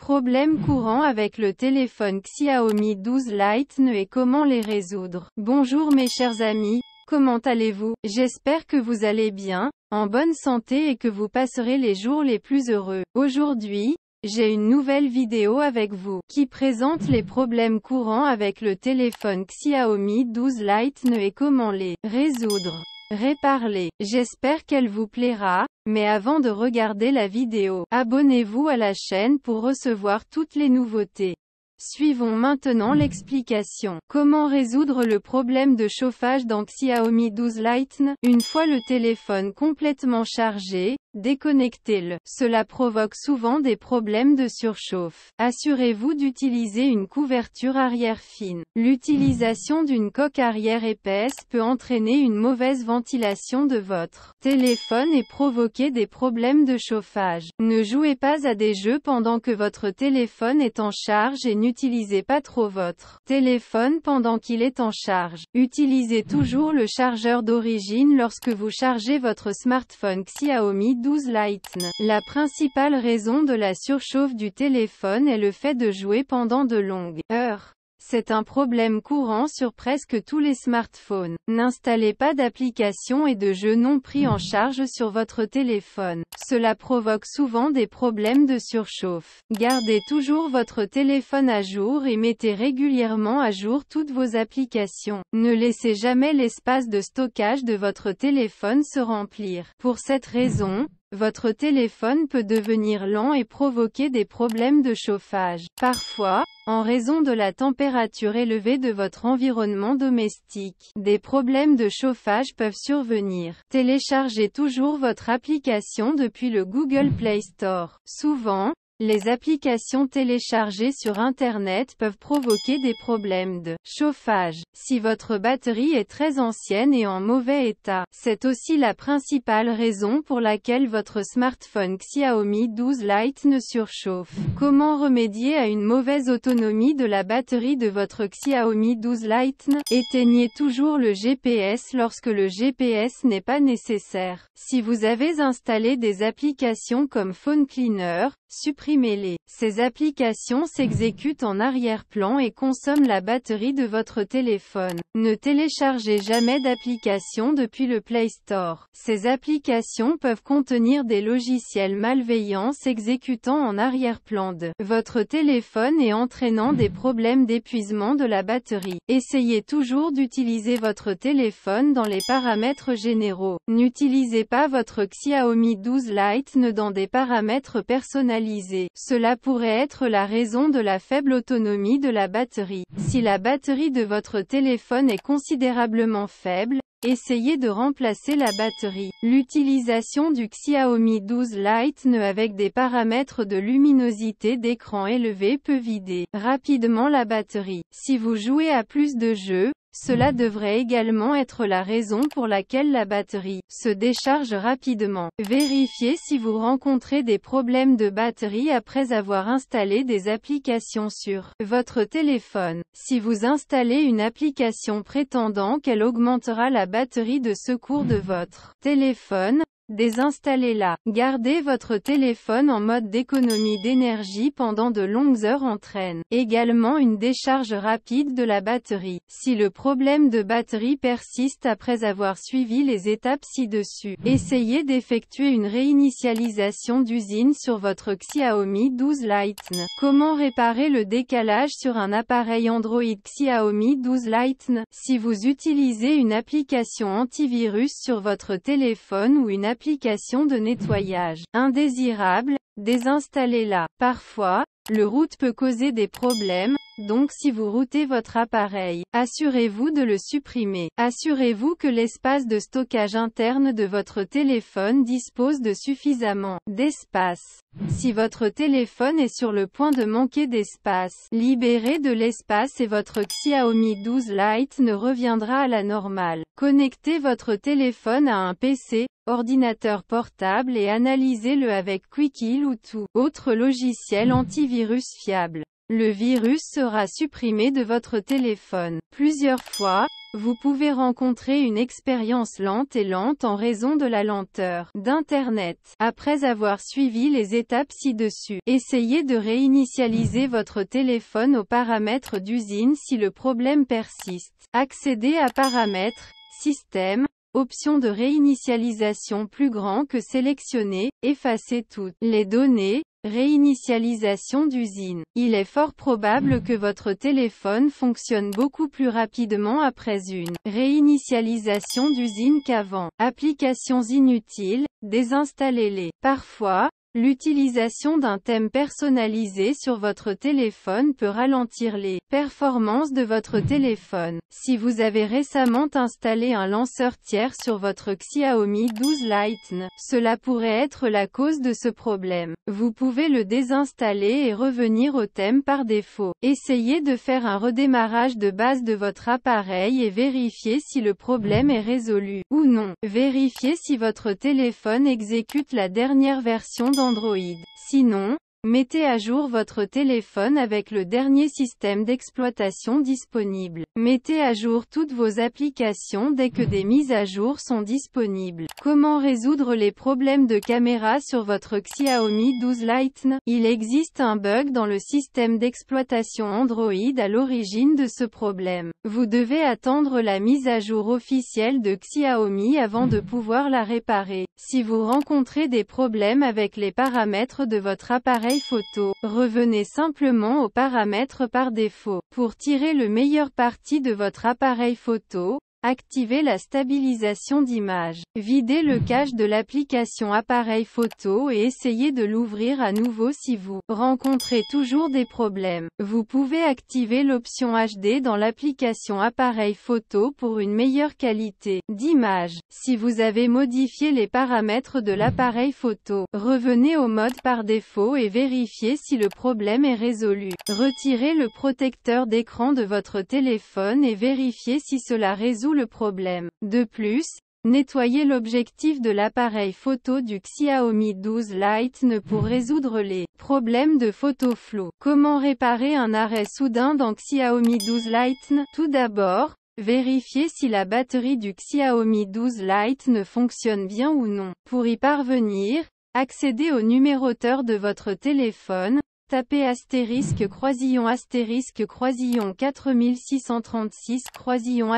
Problèmes courants avec le téléphone Xiaomi 12 Lite et comment les résoudre. Bonjour mes chers amis, comment allez-vous? J'espère que vous allez bien, en bonne santé et que vous passerez les jours les plus heureux. Aujourd'hui, j'ai une nouvelle vidéo avec vous, qui présente les problèmes courants avec le téléphone Xiaomi 12 Lite et comment les résoudre. Réparez. J'espère qu'elle vous plaira, mais avant de regarder la vidéo, abonnez-vous à la chaîne pour recevoir toutes les nouveautés. Suivons maintenant l'explication. Comment résoudre le problème de chauffage dans Xiaomi 12 Lite? Une fois le téléphone complètement chargé, déconnectez-le. Cela provoque souvent des problèmes de surchauffe. Assurez-vous d'utiliser une couverture arrière fine. L'utilisation d'une coque arrière épaisse peut entraîner une mauvaise ventilation de votre téléphone et provoquer des problèmes de chauffage. Ne jouez pas à des jeux pendant que votre téléphone est en charge et n'utilisez pas trop votre téléphone pendant qu'il est en charge. Utilisez toujours le chargeur d'origine lorsque vous chargez votre smartphone Xiaomi 12 Lite. La principale raison de la surchauffe du téléphone est le fait de jouer pendant de longues heures. C'est un problème courant sur presque tous les smartphones. N'installez pas d'applications et de jeux non pris en charge sur votre téléphone. Cela provoque souvent des problèmes de surchauffe. Gardez toujours votre téléphone à jour et mettez régulièrement à jour toutes vos applications. Ne laissez jamais l'espace de stockage de votre téléphone se remplir. Pour cette raison, votre téléphone peut devenir lent et provoquer des problèmes de chauffage. Parfois, en raison de la température élevée de votre environnement domestique, des problèmes de chauffage peuvent survenir. Téléchargez toujours votre application depuis le Google Play Store. Souvent, les applications téléchargées sur Internet peuvent provoquer des problèmes de chauffage. Si votre batterie est très ancienne et en mauvais état, c'est aussi la principale raison pour laquelle votre smartphone Xiaomi 12 Lite ne surchauffe. Comment remédier à une mauvaise autonomie de la batterie de votre Xiaomi 12 Lite? Éteignez toujours le GPS lorsque le GPS n'est pas nécessaire. Si vous avez installé des applications comme Phone Cleaner, supprimez-les. Ces applications s'exécutent en arrière-plan et consomment la batterie de votre téléphone. Ne téléchargez jamais d'applications depuis le Play Store. Ces applications peuvent contenir des logiciels malveillants s'exécutant en arrière-plan de votre téléphone et entraînant des problèmes d'épuisement de la batterie. Essayez toujours d'utiliser votre téléphone dans les paramètres généraux. N'utilisez pas votre Xiaomi 12 Lite dans des paramètres personnalisés. Cela pourrait être la raison de la faible autonomie de la batterie. Si la batterie de votre téléphone est considérablement faible, essayez de remplacer la batterie. L'utilisation du Xiaomi 12 Lite avec des paramètres de luminosité d'écran élevés peut vider rapidement la batterie. Si vous jouez à plus de jeux, cela devrait également être la raison pour laquelle la batterie se décharge rapidement. Vérifiez si vous rencontrez des problèmes de batterie après avoir installé des applications sur votre téléphone. Si vous installez une application prétendant qu'elle augmentera la batterie de secours de votre téléphone, désinstallez-la. Gardez votre téléphone en mode d'économie d'énergie pendant de longues heures entraîne également une décharge rapide de la batterie. Si le problème de batterie persiste après avoir suivi les étapes ci-dessus, essayez d'effectuer une réinitialisation d'usine sur votre Xiaomi 12 Lite. Comment réparer le décalage sur un appareil Android Xiaomi 12 Lite? Si vous utilisez une application antivirus sur votre téléphone ou une application de nettoyage indésirable, désinstallez-la. Parfois, le root peut causer des problèmes, donc si vous routez votre appareil, assurez-vous de le supprimer. Assurez-vous que l'espace de stockage interne de votre téléphone dispose de suffisamment d'espace. Si votre téléphone est sur le point de manquer d'espace, libérez de l'espace et votre Xiaomi 12 Lite ne reviendra à la normale. Connectez votre téléphone à un PC, ordinateur portable et analysez-le avec Quickheal ou tout autre logiciel antivirus fiable. Le virus sera supprimé de votre téléphone plusieurs fois, Vous pouvez rencontrer une expérience lente en raison de la lenteur d'Internet. Après avoir suivi les étapes ci-dessus, essayez de réinitialiser votre téléphone aux paramètres d'usine si le problème persiste. Accédez à Paramètres, Système, option de réinitialisation plus grand que sélectionnez, effacez toutes les données, réinitialisation d'usine. Il est fort probable que votre téléphone fonctionne beaucoup plus rapidement après une réinitialisation d'usine qu'avant. Applications inutiles, désinstallez-les. Parfois, l'utilisation d'un thème personnalisé sur votre téléphone peut ralentir les performances de votre téléphone. Si vous avez récemment installé un lanceur tiers sur votre Xiaomi 12 Lite, cela pourrait être la cause de ce problème. Vous pouvez le désinstaller et revenir au thème par défaut. Essayez de faire un redémarrage de base de votre appareil et vérifiez si le problème est résolu ou non. Vérifiez si votre téléphone exécute la dernière version d'Android. Sinon, mettez à jour votre téléphone avec le dernier système d'exploitation disponible. Mettez à jour toutes vos applications dès que des mises à jour sont disponibles. Comment résoudre les problèmes de caméra sur votre Xiaomi 12 Lite? Il existe un bug dans le système d'exploitation Android à l'origine de ce problème. Vous devez attendre la mise à jour officielle de Xiaomi avant de pouvoir la réparer. Si vous rencontrez des problèmes avec les paramètres de votre appareil photo, revenez simplement aux paramètres par défaut. Pour tirer le meilleur parti de votre appareil photo, activez la stabilisation d'image. Videz le cache de l'application appareil photo et essayez de l'ouvrir à nouveau si vous rencontrez toujours des problèmes. Vous pouvez activer l'option HD dans l'application appareil photo pour une meilleure qualité d'image. Si vous avez modifié les paramètres de l'appareil photo, revenez au mode par défaut et vérifiez si le problème est résolu. Retirez le protecteur d'écran de votre téléphone et vérifiez si cela résout le problème. De plus, nettoyez l'objectif de l'appareil photo du Xiaomi 12 Lite pour résoudre les problèmes de photo floue. Comment réparer un arrêt soudain dans Xiaomi 12 Lite? Tout d'abord, vérifiez si la batterie du Xiaomi 12 Lite ne fonctionne bien ou non. Pour y parvenir, accédez au numéroteur de votre téléphone. Tapez astérisque croisillon 4636 croisillon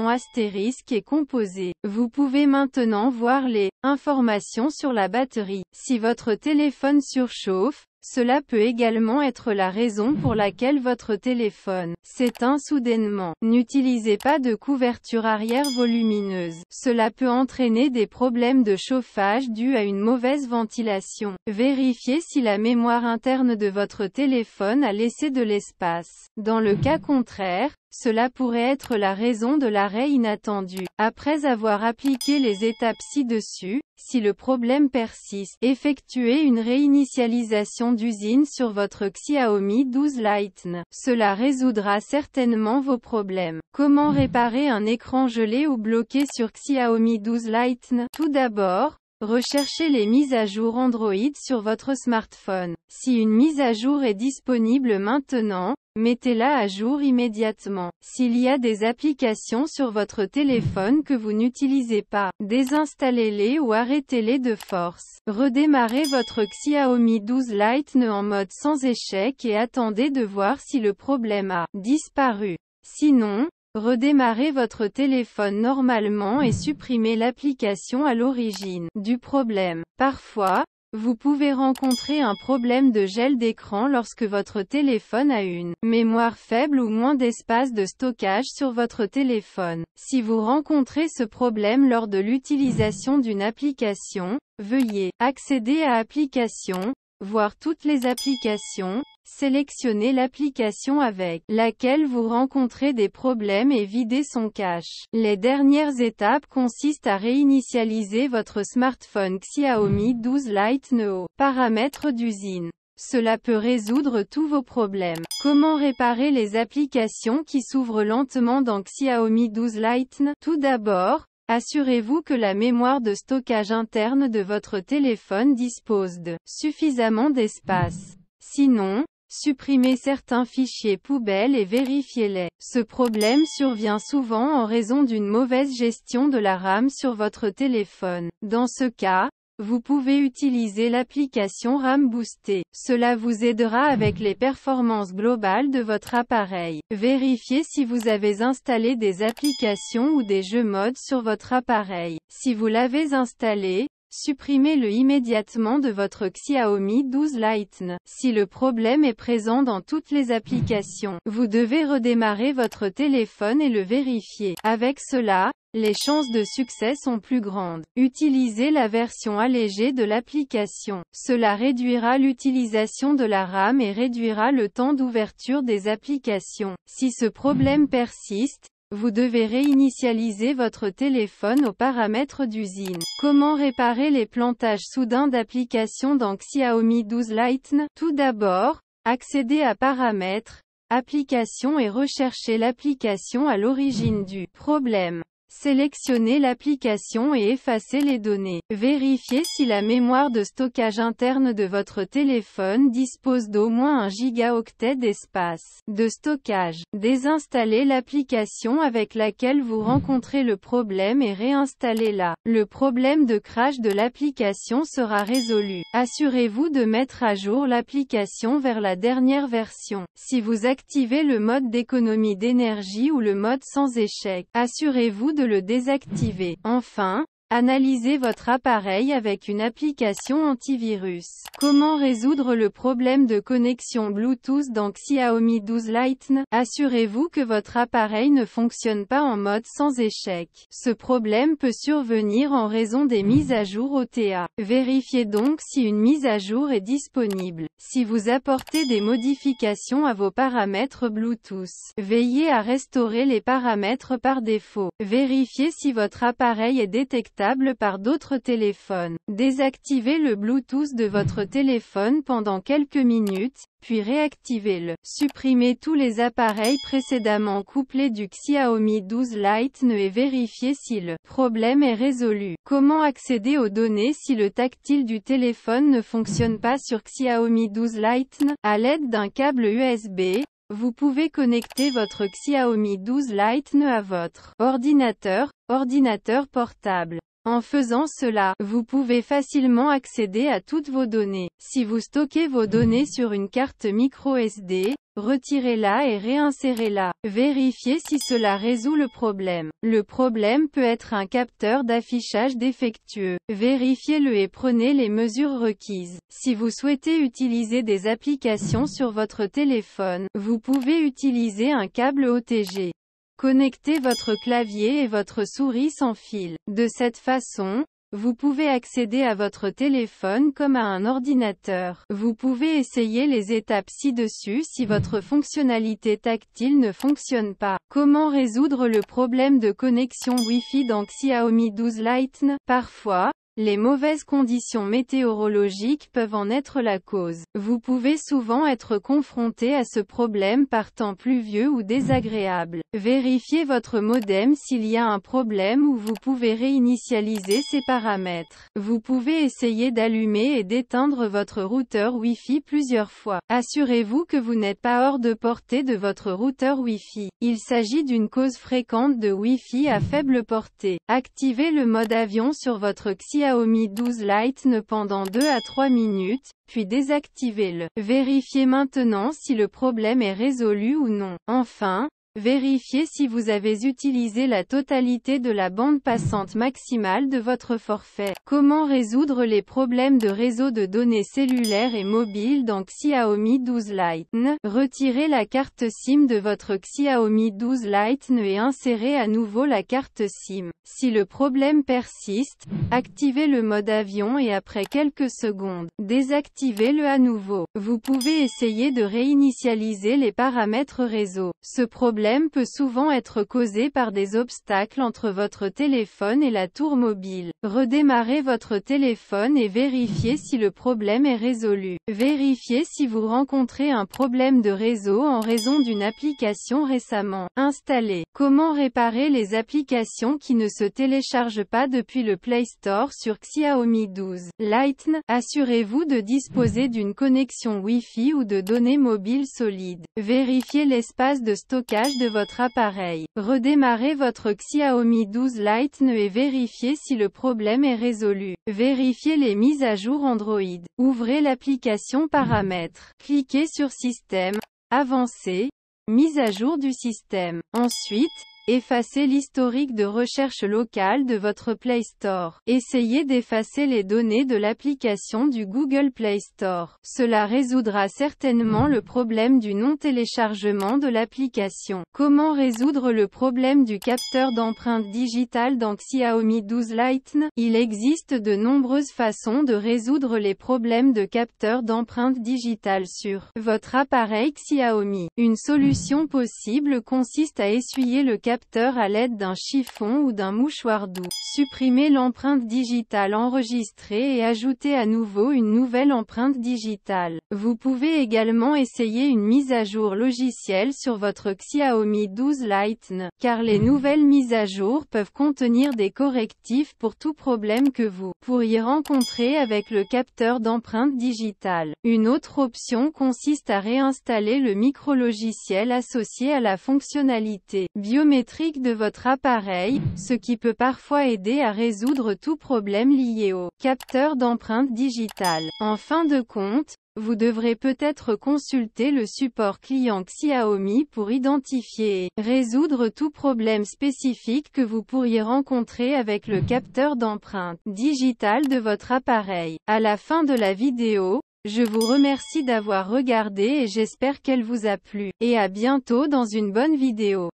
astérisque et composez. Vous pouvez maintenant voir les informations sur la batterie. Si votre téléphone surchauffe, cela peut également être la raison pour laquelle votre téléphone s'éteint soudainement. N'utilisez pas de couverture arrière volumineuse. Cela peut entraîner des problèmes de chauffage dus à une mauvaise ventilation. Vérifiez si la mémoire interne de votre téléphone a laissé de l'espace. Dans le cas contraire, cela pourrait être la raison de l'arrêt inattendu. Après avoir appliqué les étapes ci-dessus, si le problème persiste, effectuez une réinitialisation d'usine sur votre Xiaomi 12 Lite. Cela résoudra certainement vos problèmes. Comment réparer un écran gelé ou bloqué sur Xiaomi 12 Lite? Tout d'abord, recherchez les mises à jour Android sur votre smartphone. Si une mise à jour est disponible maintenant, mettez-la à jour immédiatement. S'il y a des applications sur votre téléphone que vous n'utilisez pas, désinstallez-les ou arrêtez-les de force. Redémarrez votre Xiaomi 12 Lite en mode sans échec et attendez de voir si le problème a disparu. Sinon, redémarrez votre téléphone normalement et supprimez l'application à l'origine du problème. Parfois, vous pouvez rencontrer un problème de gel d'écran lorsque votre téléphone a une mémoire faible ou moins d'espace de stockage sur votre téléphone. Si vous rencontrez ce problème lors de l'utilisation d'une application, veuillez accéder à Applications, voir toutes les applications, sélectionnez l'application avec laquelle vous rencontrez des problèmes et videz son cache. Les dernières étapes consistent à réinitialiser votre smartphone Xiaomi 12 Lite aux paramètres d'usine. Cela peut résoudre tous vos problèmes. Comment réparer les applications qui s'ouvrent lentement dans Xiaomi 12 Lite? Tout d'abord, assurez-vous que la mémoire de stockage interne de votre téléphone dispose de suffisamment d'espace. Sinon, Supprimez certains fichiers poubelles et vérifiez-les. Ce problème survient souvent en raison d'une mauvaise gestion de la RAM sur votre téléphone. Dans ce cas, vous pouvez utiliser l'application RAM Boosté. Cela vous aidera avec les performances globales de votre appareil. Vérifiez si vous avez installé des applications ou des jeux mods sur votre appareil. Si vous l'avez installé, supprimez-le immédiatement de votre Xiaomi 12 Lite. Si le problème est présent dans toutes les applications, vous devez redémarrer votre téléphone et le vérifier. Avec cela, les chances de succès sont plus grandes. Utilisez la version allégée de l'application. Cela réduira l'utilisation de la RAM et réduira le temps d'ouverture des applications. Si ce problème persiste, vous devez réinitialiser votre téléphone aux paramètres d'usine. Comment réparer les plantages soudains d'applications dans Xiaomi 12 Lite? Tout d'abord, accédez à Paramètres, Applications et recherchez l'application à l'origine du problème. Sélectionnez l'application et effacez les données. Vérifiez si la mémoire de stockage interne de votre téléphone dispose d'au moins 1 gigaoctet d'espace de stockage. Désinstallez l'application avec laquelle vous rencontrez le problème et réinstallez-la. Le problème de crash de l'application sera résolu. Assurez-vous de mettre à jour l'application vers la dernière version. Si vous activez le mode d'économie d'énergie ou le mode sans échec, assurez-vous de le désactiver. Enfin, analysez votre appareil avec une application antivirus. Comment résoudre le problème de connexion Bluetooth dans Xiaomi 12 Lite? Assurez-vous que votre appareil ne fonctionne pas en mode sans échec. Ce problème peut survenir en raison des mises à jour OTA. Vérifiez donc si une mise à jour est disponible. Si vous apportez des modifications à vos paramètres Bluetooth, veillez à restaurer les paramètres par défaut. Vérifiez si votre appareil est détectable par d'autres téléphones. Désactivez le Bluetooth de votre téléphone pendant quelques minutes, puis réactivez-le. Supprimez tous les appareils précédemment couplés du Xiaomi 12 Lite et vérifiez si le problème est résolu. Comment accéder aux données si le tactile du téléphone ne fonctionne pas sur Xiaomi 12 Lite? À l'aide d'un câble USB, vous pouvez connecter votre Xiaomi 12 Lite à votre ordinateur portable. En faisant cela, vous pouvez facilement accéder à toutes vos données. Si vous stockez vos données sur une carte micro SD, retirez-la et réinsérez-la. Vérifiez si cela résout le problème. Le problème peut être un capteur d'affichage défectueux. Vérifiez-le et prenez les mesures requises. Si vous souhaitez utiliser des applications sur votre téléphone, vous pouvez utiliser un câble OTG. Connectez votre clavier et votre souris sans fil. De cette façon, vous pouvez accéder à votre téléphone comme à un ordinateur. Vous pouvez essayer les étapes ci-dessus si votre fonctionnalité tactile ne fonctionne pas. Comment résoudre le problème de connexion Wi-Fi dans Xiaomi 12 Lite? Parfois, les mauvaises conditions météorologiques peuvent en être la cause. Vous pouvez souvent être confronté à ce problème par temps pluvieux ou désagréable. Vérifiez votre modem s'il y a un problème ou vous pouvez réinitialiser ses paramètres. Vous pouvez essayer d'allumer et d'éteindre votre routeur Wi-Fi plusieurs fois. Assurez-vous que vous n'êtes pas hors de portée de votre routeur Wi-Fi. Il s'agit d'une cause fréquente de Wi-Fi à faible portée. Activez le mode avion sur votre Xiaomi 12 Lite pendant 2 à 3 minutes, puis désactivez-le. Vérifiez maintenant si le problème est résolu ou non. Enfin, vérifiez si vous avez utilisé la totalité de la bande passante maximale de votre forfait. Comment résoudre les problèmes de réseau de données cellulaires et mobiles dans Xiaomi 12 Lite? Retirez la carte SIM de votre Xiaomi 12 Lite et insérez à nouveau la carte SIM. Si le problème persiste, activez le mode avion et après quelques secondes, désactivez-le à nouveau. Vous pouvez essayer de réinitialiser les paramètres réseau. Ce problème peut souvent être causé par des obstacles entre votre téléphone et la tour mobile. Redémarrez votre téléphone et vérifiez si le problème est résolu. Vérifiez si vous rencontrez un problème de réseau en raison d'une application récemment installée. Comment réparer les applications qui ne se téléchargent pas depuis le Play Store sur Xiaomi 12 Lite? Assurez-vous de disposer d'une connexion Wi-Fi ou de données mobiles solides. Vérifiez l'espace de stockage de votre appareil. Redémarrez votre Xiaomi 12 Lite et vérifiez si le problème est résolu. Vérifiez les mises à jour Android. Ouvrez l'application Paramètres. Cliquez sur Système. Avancez. Mise à jour du système. Ensuite, effacez l'historique de recherche locale de votre Play Store. Essayez d'effacer les données de l'application du Google Play Store. Cela résoudra certainement le problème du non-téléchargement de l'application. Comment résoudre le problème du capteur d'empreinte digitale dans Xiaomi 12 Lite? Il existe de nombreuses façons de résoudre les problèmes de capteur d'empreinte digitale sur votre appareil Xiaomi. Une solution possible consiste à essuyer le capteur à l'aide d'un chiffon ou d'un mouchoir doux. Supprimez l'empreinte digitale enregistrée et ajoutez à nouveau une nouvelle empreinte digitale. Vous pouvez également essayer une mise à jour logicielle sur votre Xiaomi 12 Lite, car les nouvelles mises à jour peuvent contenir des correctifs pour tout problème que vous pourriez rencontrer avec le capteur d'empreinte digitale. Une autre option consiste à réinstaller le micro-logiciel associé à la fonctionnalité biométrique de votre appareil, ce qui peut parfois aider à résoudre tout problème lié au capteur d'empreinte digitale. En fin de compte, vous devrez peut-être consulter le support client Xiaomi pour identifier et résoudre tout problème spécifique que vous pourriez rencontrer avec le capteur d'empreinte digitale de votre appareil. À la fin de la vidéo, je vous remercie d'avoir regardé et j'espère qu'elle vous a plu. Et à bientôt dans une bonne vidéo.